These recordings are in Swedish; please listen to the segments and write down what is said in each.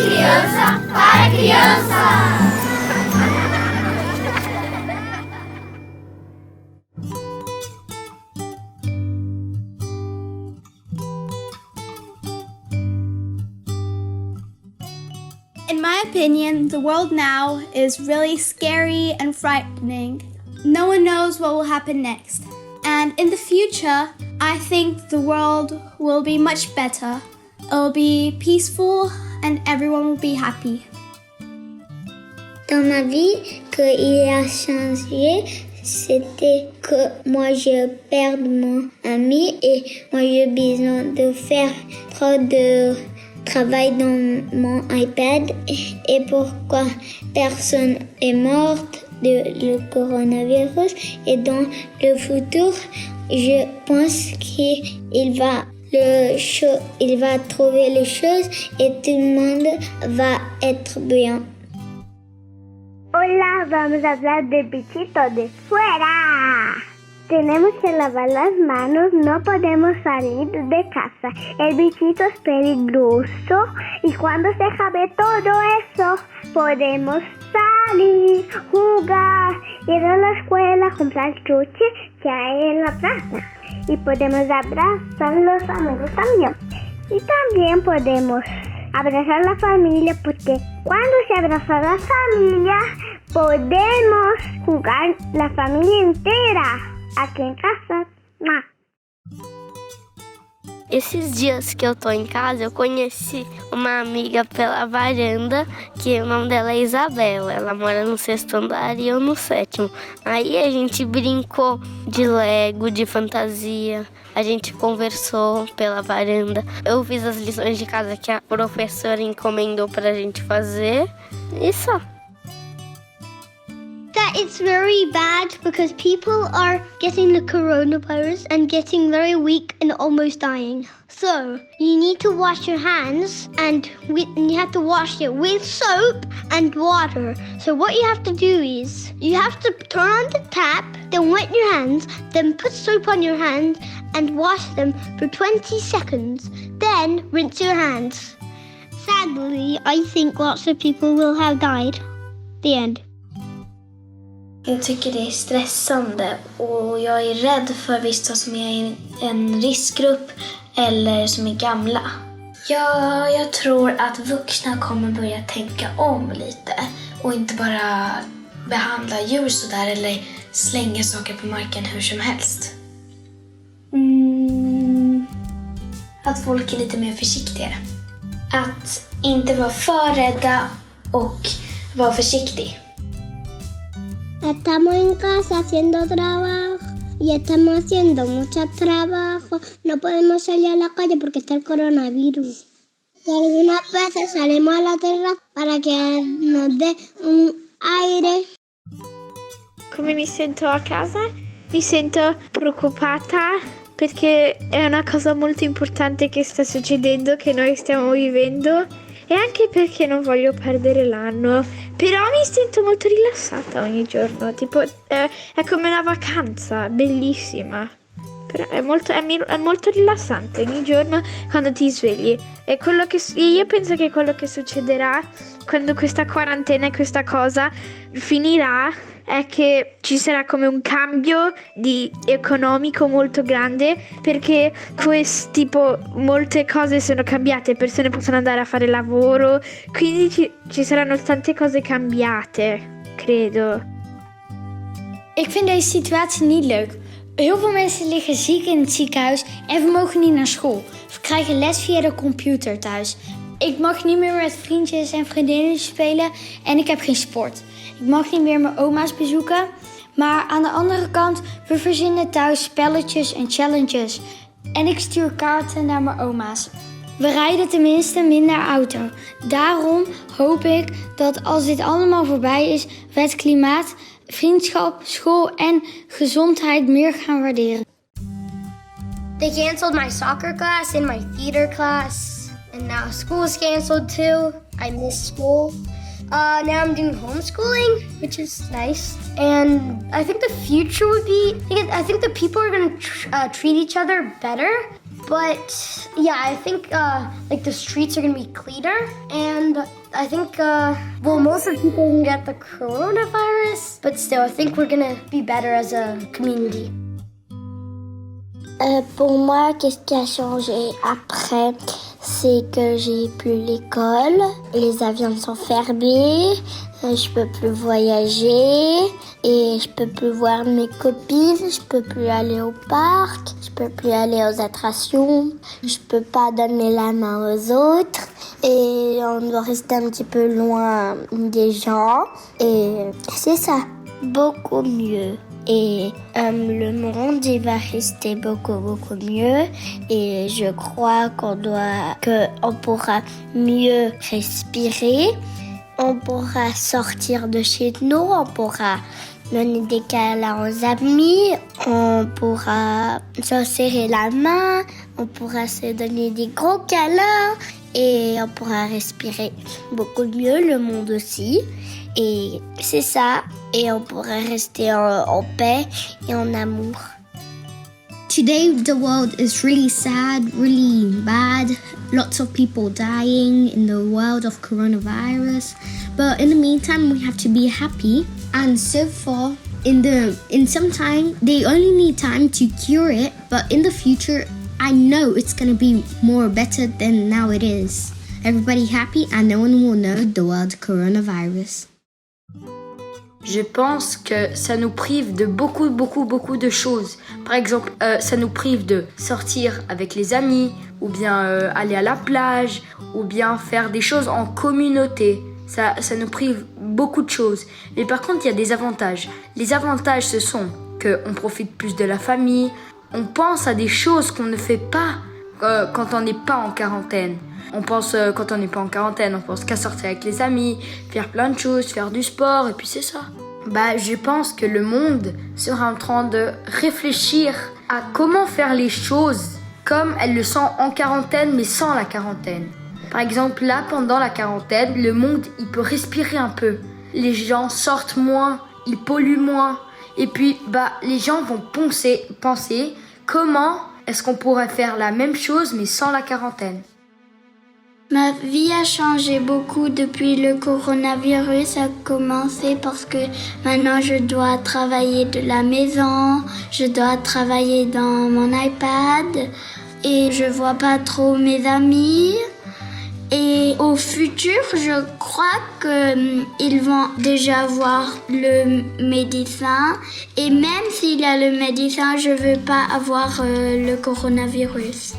criança para criança. In my opinion, the world now is really scary and frightening. No one knows what will happen next. And in the future, I think the world will be much better. It will be peaceful and everyone will be happy. Dans ma vie, qu'il a changé, c'était que moi je perds mon ami et moi j'ai besoin de faire trop de travail dans mon iPad et pourquoi personne est morte de le coronavirus et dans le futur, je pense qu'il va trouver les choses et tout le monde va être bien. Hola, vamos a hablar del bichito de fuera. Tenemos que lavar las manos, no podemos salir de casa. El bichito es peligroso y cuando se acabe todo eso, podemos salir, jugar, ir a la escuela, comprar chuche que hay en la plaza. Y podemos abrazar a los amigos también. Y también podemos abrazar a la familia porque cuando se abraza a la familia, podemos jugar la familia entera. Aqui em casa. Esses dias que eu tô em casa, eu conheci uma amiga pela varanda, que o nome dela é Isabela. Ela mora no 6º andar e eu no 7º. Aí a gente brincou de Lego, de fantasia. A gente conversou pela varanda. Eu fiz as lições de casa que a professora encomendou pra gente fazer. E só. That it's very bad because people are getting the coronavirus and getting very weak and almost dying. So you need to wash your hands and you have to wash it with soap and water. So what you have to do is you have to turn on the tap, then wet your hands, then put soap on your hands and wash them for 20 seconds. Then rinse your hands. Sadly, I think lots of people will have died. The end. Jag tycker det är stressande och jag är rädd för vissa som är i en riskgrupp eller som är gamla. Jag tror att vuxna kommer börja tänka om lite och inte bara behandla djur sådär eller slänga saker på marken hur som helst. Att folk är lite mer försiktigare. Att inte vara för rädda och vara försiktig. Estamos en casa haciendo trabajo y estamos haciendo mucho trabajo. No podemos salir a la calle porque está el coronavirus. Y algunas veces salimos a la terraza para que nos dé un aire. Come mi sento a casa? Mi sento preoccupata perché è una cosa molto importante che sta succedendo, che noi stiamo vivendo. E anche perché non voglio perdere l'anno. Però mi sento molto rilassata ogni giorno. Tipo, è come una vacanza, bellissima. Però è molto rilassante ogni giorno quando ti svegli. E io penso che quello che succederà quando questa quarantena e questa cosa finirà è che ci sarà come un cambio economico molto grande perché molte cose sono cambiate, persone possono andare a fare lavoro, quindi ci saranno tante cose cambiate, credo. Ik vind deze situatie niet leuk. Heel veel mensen liggen ziek in het ziekenhuis en we mogen niet naar school. We krijgen les via de computer thuis. Ik mag niet meer met vriendjes en vriendinnen spelen en ik heb geen sport. Ik mag niet meer mijn oma's bezoeken. Maar aan de andere kant, we verzinnen thuis spelletjes en challenges. En ik stuur kaarten naar mijn oma's. We rijden tenminste minder auto. Daarom hoop ik dat als dit allemaal voorbij is, we het klimaat, vriendschap, school en gezondheid meer gaan waarderen. They canceled my soccer class and my theater class. And now school is canceled too. I miss school. Now I'm doing homeschooling, which is nice. And I think the future would be, I think the people are going to treat each other better. But yeah, I think like the streets are gonna be cleaner, and I think most of the people can get the coronavirus, but still, I think we're gonna be better as a community. Pour moi, qu'est-ce qui a changé après? C'est que j'ai plus l'école, les avions sont fermés, je peux plus voyager et je peux plus voir mes copines, je peux plus aller au parc, je peux plus aller aux attractions, je peux pas donner la main aux autres et on doit rester un petit peu loin des gens et c'est ça, beaucoup mieux. Et le monde, il va rester beaucoup mieux. Et je crois qu'on pourra mieux respirer. On pourra sortir de chez nous. On pourra donner des câlins aux amis. On pourra se serrer la main. On pourra se donner des gros câlins. Et on pourra respirer beaucoup mieux, le monde aussi. Et c'est ça, et on pourra rester en paix et en amour. Today the world is really sad, really bad. Lots of people dying in the world of coronavirus. But in the meantime, we have to be happy. And so far, in some time, they only need time to cure it. But in the future, I know it's going to be more better than now it is. Everybody happy and no one will know the world coronavirus. Je pense que ça nous prive de beaucoup de choses. Par exemple, ça nous prive de sortir avec les amis, ou bien aller à la plage, ou bien faire des choses en communauté. Ça nous prive beaucoup de choses. Mais par contre, il y a des avantages. Les avantages, ce sont qu'on profite plus de la famille, on pense à des choses qu'on ne fait pas quand on n'est pas en quarantaine. On pense, quand on n'est pas en quarantaine, on pense qu'à sortir avec les amis, faire plein de choses, faire du sport, et puis c'est ça. Je pense que le monde sera en train de réfléchir à comment faire les choses comme elles le sont en quarantaine, mais sans la quarantaine. Par exemple, là, pendant la quarantaine, le monde, il peut respirer un peu. Les gens sortent moins, ils polluent moins. Et puis, les gens vont penser comment est-ce qu'on pourrait faire la même chose, mais sans la quarantaine. Ma vie a changé beaucoup depuis le coronavirus a commencé parce que maintenant je dois travailler de la maison, je dois travailler dans mon iPad et je vois pas trop mes amis. Et au futur, je crois qu'ils vont déjà avoir le médecin. Et même s'il y a le médecin, je veux pas avoir le coronavirus.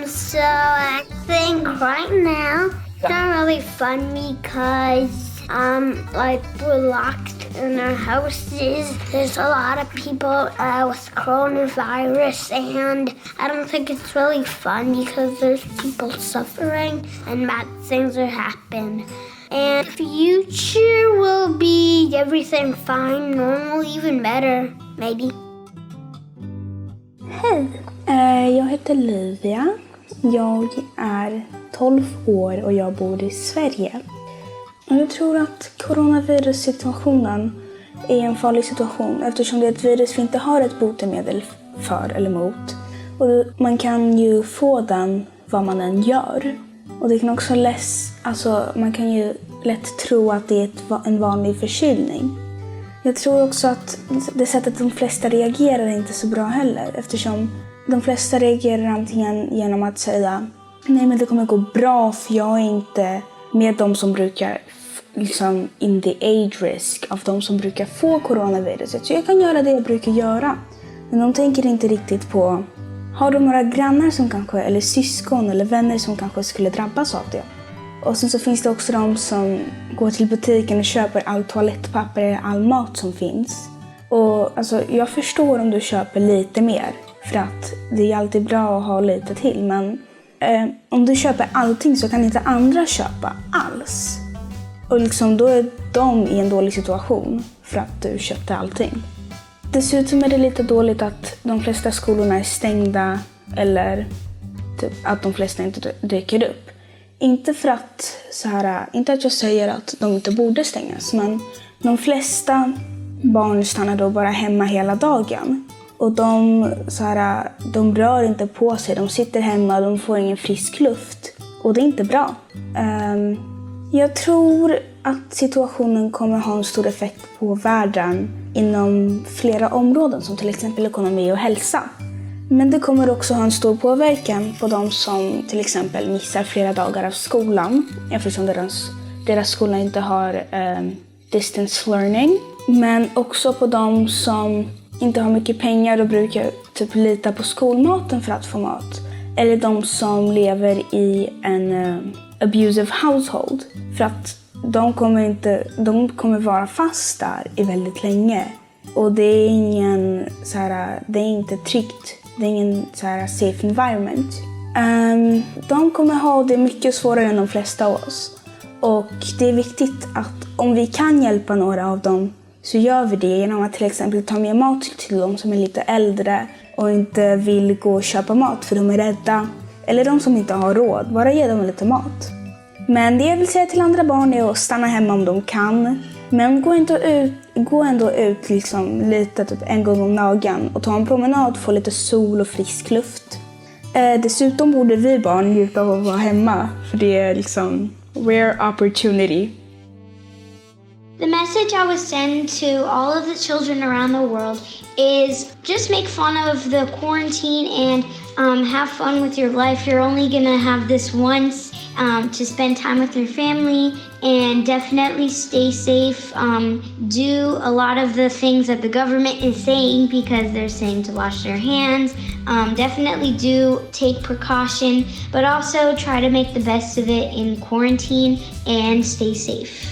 So I think right now it's not really fun because we're locked in our houses. There's a lot of people with coronavirus and I don't think it's really fun because there's people suffering and bad things are happening. And future will be everything fine, normal, even better, maybe. Hej, jag heter Livia. Jag är 12 år och jag bor i Sverige. Och jag tror att coronavirussituationen är en farlig situation eftersom det är ett virus vi inte har ett botemedel för eller mot. Och man kan ju få den vad man än gör. Och det kan också man kan ju lätt tro att det är en vanlig förkylning. Jag tror också att det sättet de flesta reagerar är inte så bra heller eftersom de flesta reagerar antingen genom att säga nej men det kommer gå bra för jag är inte med de som brukar in the age risk av de som brukar få coronaviruset. Så jag kan göra det jag brukar göra. Men de tänker inte riktigt på har de några grannar som kanske eller syskon eller vänner som kanske skulle drabbas av det. Och sen så finns det också de som går till butiken och köper all toalettpapper eller all mat som finns. Och jag förstår om du köper lite mer. För att det är alltid bra att ha lite till. Men om du köper allting så kan inte andra köpa alls. Och då är de i en dålig situation för att du köpte allting. Dessutom är det lite dåligt att de flesta skolorna är stängda. Eller att de flesta inte dyker upp. Inte för att inte att jag säger att de inte borde stängas. Men de flesta barn stannar då bara hemma hela dagen. Och de rör inte på sig, de sitter hemma, de får ingen frisk luft. Och det är inte bra. Jag tror att situationen kommer ha en stor effekt på världen inom flera områden som till exempel ekonomi och hälsa. Men det kommer också ha en stor påverkan på de som till exempel missar flera dagar av skolan eftersom deras skola inte har distance learning. Men också på de som inte har mycket pengar och brukar typ lita på skolmaten för att få mat. Eller de som lever i en abusive household. För att de kommer vara fast där i väldigt länge. Och det är det är inte tryggt. Det är ingen safe environment. De kommer ha det mycket svårare än de flesta av oss. Och det är viktigt att om vi kan hjälpa några av dem så gör vi det genom att till exempel ta med mat till dem som är lite äldre och inte vill gå och köpa mat för de är rädda. Eller de som inte har råd, bara ge dem lite mat. Men det jag vill säga till andra barn är att stanna hemma om de kan. Men gå ändå ut liksom lite typ en gång om dagen och ta en promenad, få lite sol och frisk luft. Dessutom borde vi barn njuta av att vara hemma, för det är liksom rare opportunity. The message I would send to all of the children around the world is just make fun of the quarantine and have fun with your life. You're only gonna have this once to spend time with your family, and definitely stay safe. Do a lot of the things that the government is saying because they're saying to wash their hands. Definitely do take precaution, but also try to make the best of it in quarantine and stay safe.